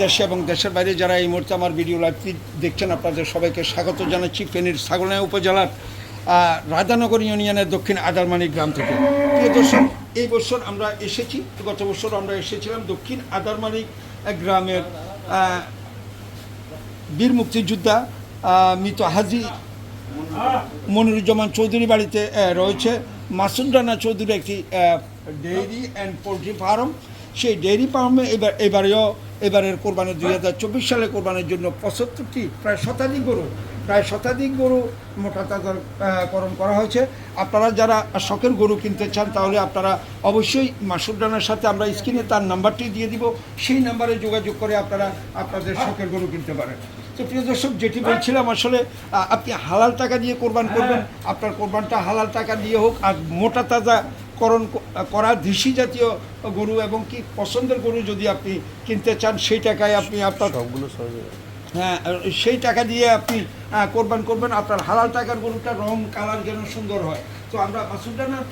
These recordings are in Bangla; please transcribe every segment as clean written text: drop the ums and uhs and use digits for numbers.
দেশে এবং দেশের বাইরে যারা এই মুহূর্তে আমার ভিডিও লাইভটি দেখছেন আপনাদের সবাইকে স্বাগত জানাচ্ছি ফেনীর ছাগলনাইয়া উপজেলার রাধানগর ইউনিয়নের দক্ষিণ আদারমানি গ্রাম থেকে। প্রিয় দর্শক, এই বছর আমরা এসেছি, গত বছর আমরা এসেছিলাম দক্ষিণ আদারমানি গ্রামের বীর মুক্তিযোদ্ধা মৃত হাজী মনিরুজ্জামান চৌধুরী বাড়িতে রয়েছে মাসুদ রানা চৌধুরী একটি ডেইরি অ্যান্ড পোলট্রি ফার্ম। সেই ডেইরি ফার্মে এবারের কোরবানি 2024 সালে কোরবানির জন্য 75টি প্রায় শতাধিক গরু মোটা তাজাকরণ করা হয়েছে। আপনারা যারা শখের গরু কিনতে চান তাহলে আপনারা অবশ্যই মাসুদ রানার সাথে আমরা স্ক্রিনে তার নাম্বারটি দিয়ে দিব, সেই নাম্বারে যোগাযোগ করে আপনারা আপনাদের শখের গরু কিনতে পারেন। তো প্রিয় দর্শক, যেটি বলছিলাম, আসলে আপনি হালাল টাকা দিয়ে কোরবান করবেন, আপনার কোরবানটা হালাল টাকা দিয়ে হোক, আর মোটা তাজা করা দেশি জাতীয় গরু এবং কি পছন্দের গরু যদি আপনি কিনতে চান সেই টাকায় আপনি আপনার সেই টাকা দিয়ে আপনি কোরবান করবেন। আপনার হালাল টাকার গরুটা রং কালার যেন সুন্দর হয়। তো আমরা মাসুদ রানার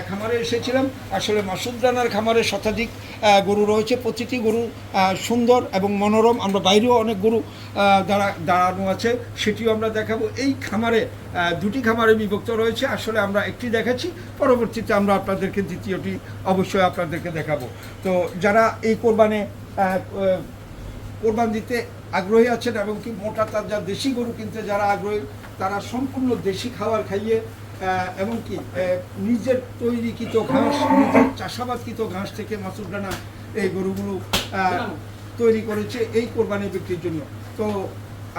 খামারে এসেছিলাম। আসলে মাসুদ রানার খামারে শতাধিক গরু রয়েছে, প্রতিটি গরু সুন্দর এবং মনোরম। আমরা বাইরেও অনেক গরু দাঁড়ানো আছে, সেটিও আমরা দেখাবো। এই খামারে দুটি খামারে বিভক্ত রয়েছে। আসলে আমরা একটি দেখাচ্ছি, পরবর্তীতে আমরা আপনাদেরকে দ্বিতীয়টি অবশ্যই আপনাদেরকে দেখাবো। তো যারা এই কোরবান দিতে আগ্রহী আছেন এবং কি মোটা তাজা দেশি গরু কিনতে যারা আগ্রহী, তারা সম্পূর্ণ দেশি খাবার খাইয়ে এবং কি নিজের তৈরিকৃত ঘাস, নিজের চাষাবাদকৃত ঘাস থেকে মাসুদ রানা এই গরুগুলো তৈরি করেছে এই কোরবানি বিক্রির জন্য। তো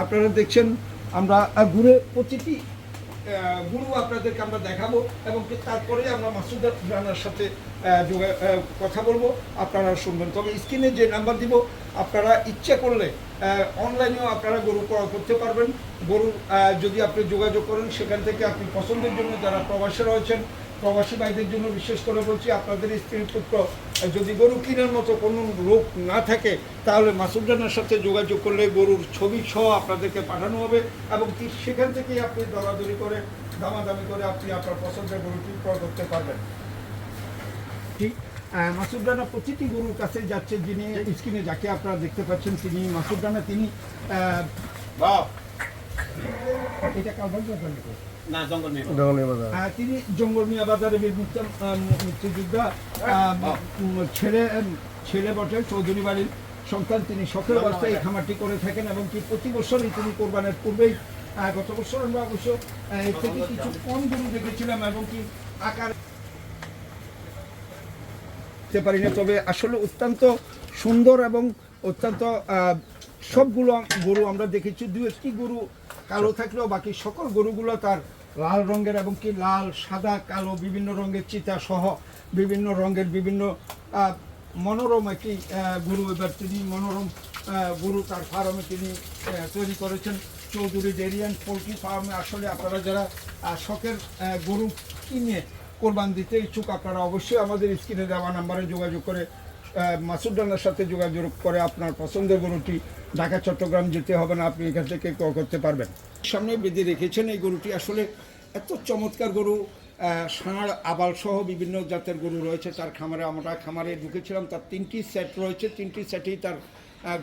আপনারা দেখছেন, আমরা ঘুরে প্রতিটি গরু আপনাদেরকে আমরা দেখাবো এবং তারপরে আমরা মাসুদ রানার সাথে কথা বলবো, আপনারা শুনবেন। তবে স্ক্রিনে যে নাম্বার দিব, আপনারা ইচ্ছা করলে অনলাইনেও আপনারা গরু ক্রয় করতে পারবেন। গরু যদি আপনি যোগাযোগ করেন, সেখান থেকে আপনি পছন্দের জন্য যারা প্রবাসী রয়েছেন, প্রবাসী ভাইদের জন্য বিশেষ করে বলছি, আপনাদের স্ত্রী পুত্র যদি গরু কেনার মতো কোনো লোক না থাকে, তাহলে মাসুদ রানার সাথে যোগাযোগ করলে গরুর ছবি সহ আপনাদেরকে পাঠানো হবে এবং সেখান থেকেই আপনি দরাদরি করে দামাদামি করে আপনি আপনার পছন্দের গরুটি ক্রয় করতে পারবেন। ঠিক মাসুদ রানা প্রতিটি গরুর কাছে যাচ্ছে, যিনি স্ক্রিনে যাকে আপনারা দেখতে পাচ্ছেন তিনি মাসুদ রানা। তিনি এটা তিনি জঙ্গল মিয়া বাজারে বীর মুক্তিযোদ্ধা ছেলে বটে, চৌধুরী বাড়ির সন্তান। তিনি শখের অবস্থায় এই খামারটি করে থাকেন এবং কি প্রতি বছরই তিনি কোরবানের পূর্বেই, গত বছর আমরা অবশ্য এর থেকে কিছু কম গরু দেখেছিলাম এবং কি আকার পারি না, তবে আসলে অত্যন্ত সুন্দর এবং অত্যন্ত সবগুলো গরু আমরা দেখেছি। দু একটি গরু কালো থাকলেও বাকি সকল গরুগুলো তার লাল রঙের এবং কি লাল, সাদা, কালো বিভিন্ন রঙের চিতা সহ বিভিন্ন রঙের বিভিন্ন মনোরম একটি গরু এবার তিনি মনোরম গরু তার ফার্মে তিনি তৈরি করেছেন, চৌধুরী ডেইরি অ্যান্ড পোলট্রি ফার্মে। আসলে আপনারা যারা শখের গরু কিনে কোরবান দিতে ইচ্ছুক, আপনারা অবশ্যই আমাদের স্ক্রিনে দেওয়া নাম্বারে যোগাযোগ করে মাসুদ রানার সাথে যোগাযোগ করে আপনার পছন্দের গরুটি ঢাকা চট্টগ্রাম যেতে হবে না, আপনি এখান থেকে ক্রয় করতে পারবেন। সামনে বেঁধে রেখেছেন এই গরুটি, আসলে এত চমৎকার গরু, ষাঁড় আবাল সহ বিভিন্ন জাতের গরু রয়েছে তার খামারে। আমরা খামারে ঢুকেছিলাম, তার 3টি সেট রয়েছে, 3টি সেটেই তার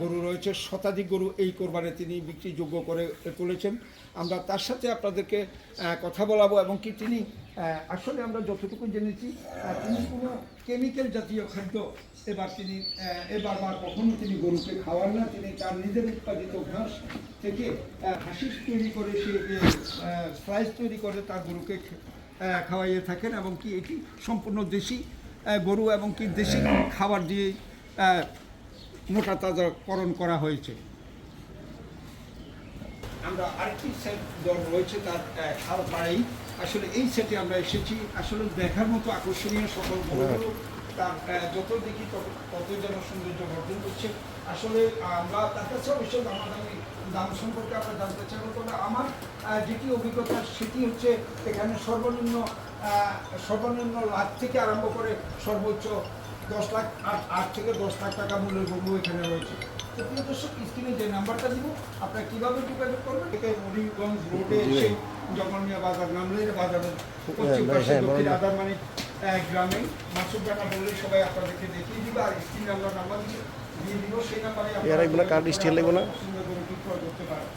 গরু রয়েছে। শতাধিক গরু এই কোরবানে তিনি বিক্রিযোগ্য করে তুলেছেন। আমরা তার সাথে আপনাদেরকে কথা বলাবো এবং কি তিনি আসলে আমরা যতটুকু জেনেছি, তিনি কোনো কেমিক্যাল জাতীয় খাদ্য এবার কখনো তিনি গরুকে খাওয়ান না। তিনি তার নিজের উৎপাদিত ঘাস থেকে হাসিস তৈরি করে, সে স্লাইস তৈরি করে তার গরুকে খাওয়াইয়ে থাকেন এবং কি এটি সম্পূর্ণ দেশি গরু এবং কি দেশি খাবার দিয়ে মোটা তাজাকরণ করা হয়েছে। আমরা আরেকটি সেট রয়েছে তার খাল পাড়েই। আসলে এই সেটে আমরা এসেছি, আসলে দেখার মতো আকর্ষণীয় সকল গরুগুলো তার যত দেখি তত যেন সৌন্দর্য বর্ধন করছে। আসলে আমরা তার কাছে অবশ্যই দাম সম্পর্কে আমরা জানতে চাইব, তবে আমার যেটি অভিজ্ঞতা সেটি হচ্ছে এখানে সর্বনিম্ন লাখ থেকে আরম্ভ করে সর্বোচ্চ 10 লাখ 8 থেকে 10 লাখ টাকা মূল্যের গরু এখানে রয়েছে। তো প্রিয় দর্শক, স্ক্রিনে যে নাম্বারটা দিব, আপনারা কীভাবে যোগাযোগ করবেন, এটা মরিগঞ্জ রোডে এসে জঙ্গল মিয়া বাজার নামলে বাজারের পশ্চিম পাশে দক্ষিণ আদারমানি গ্রামে মাসুদ রানা বললে সবাই আপনাদেরকে দেখিয়ে দিবে। আর স্ক্রিনে আমরা নাম্বার দিচ্ছি, দিয়ে দিব, সেই নাম্বারে এর এগুলো কার্ড স্টিল লাগবে না? পছন্দ গরুটি ক্রয় করতে পারেন।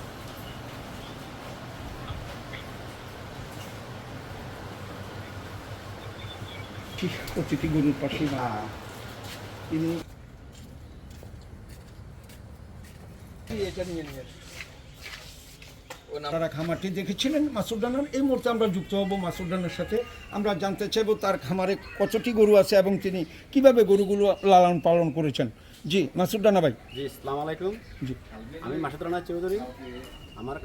ঠিক প্রতিটি গরুর পাশে তিনি এটা নিয়ে নিয়ে তারা খামারটি দেখেছিলেন মাসুদ রানার। এই মুহূর্তে আমরা যুক্ত হব মাসুদ রানার সাথে। আমরা জানতে চাইব তার খামারে কতটি গরু আছে এবং তিনি কিভাবে গরুগুলো লালন পালন করেছেন। জি মাসুদ রানা ভাই। জি আসসালামু আলাইকুম। জি আমি মাসুদ রানা চৌধুরী। আমার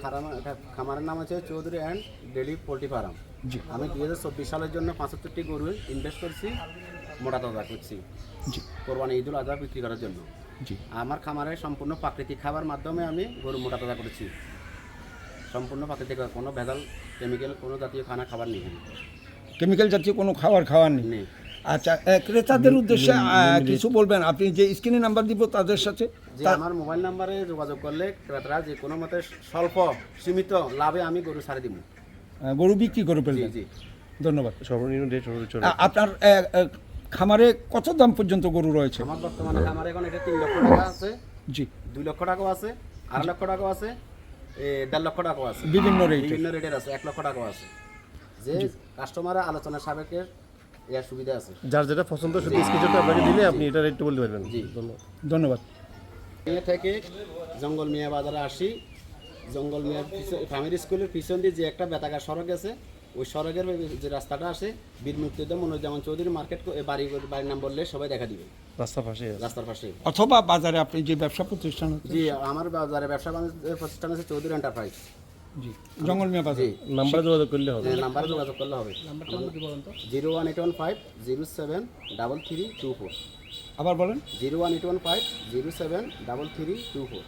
খামারের নাম আছে Chowdhury and daily poultry farm. জি আমি 2024 সালের জন্য 75টি গরু ইনভেস্ট করছি, মোটা তাজা করছি জি কোরবানি ঈদুল আজহা বিক্রি করার জন্য। জি আমার খামারে সম্পূর্ণ প্রাকৃতিক খাবার মাধ্যমে আমি গরু মোটা তাজা করেছি। সম্পূর্ণ প্রাকৃতিক, কোনো ভেজাল কেমিক্যাল কোনো জাতীয় খাবার নেই। কেমিক্যাল জাতীয় কোনো খাওয়ার নেই। নেই। আচ্ছা, ক্রেতাদের উদ্দেশ্যে কিছু বলবেন? আপনি যে স্ক্রিনে নাম্বার দিব তাদের সাথে যে আমার মোবাইল নাম্বারে যোগাযোগ করলে ক্রেতারা যে কোনো মতে স্বল্প সীমিত লাভে আমি গরু ছাড়ে দিব। গরু বিক্রি করে জি ফেলবেন। জি। সর্বনিম্ন ডেট আপনার খামারে কত দাম পর্যন্ত গরু রয়েছে? আমার বর্তমানে খামারে এখন এটা 3 লক্ষ টাকা আছে, জি 2 লক্ষ টাকাও আছে, 2.5 লক্ষ টাকাও আছে, 1.5 লক্ষ টাকাও আছে, বিভিন্ন রেটে। বিভিন্ন রেটের আছে, 1 লক্ষ টাকাও আছে। যে কাস্টমারের আলোচনা সাপেক্ষে এর সুবিধা আছে। যার যেটা পছন্দ সেটা স্ক্রিনশট আপনাকে দিলে আপনি এটা রেট বলতে পারবেন। জি। ধন্যবাদ। ধন্যবাদ। এখান থেকে জঙ্গল মিয়া বাজারে আসি, জঙ্গল মিয়া প্রাইমারি স্কুলের পিছন দিয়ে যে একটা বেতাকার সড়ক আছে, ওই সড়কের যে রাস্তাটা আসে বীর মুক্তিযোদ্ধা মনোজ্জামান চৌধুরী মার্কেট, বাড়ির নাম বললে সবাই দেখা দিবে রাস্তার পাশে রাস্তার পাশে। অথবা বাজারে আপনি যে ব্যবসা প্রতিষ্ঠান আছে? জি, আমার বাজারে ব্যবসা বাণিজ্য প্রতিষ্ঠান আছে চৌধুরী এন্টারপ্রাইজ। জি জঙ্গল মিয়া বাজার। জি, নাম্বারে যোগাযোগ করলে হবে। নাম্বারে যোগাযোগ করলে হবে। 01815073324। আবার বলেন। 01815073324।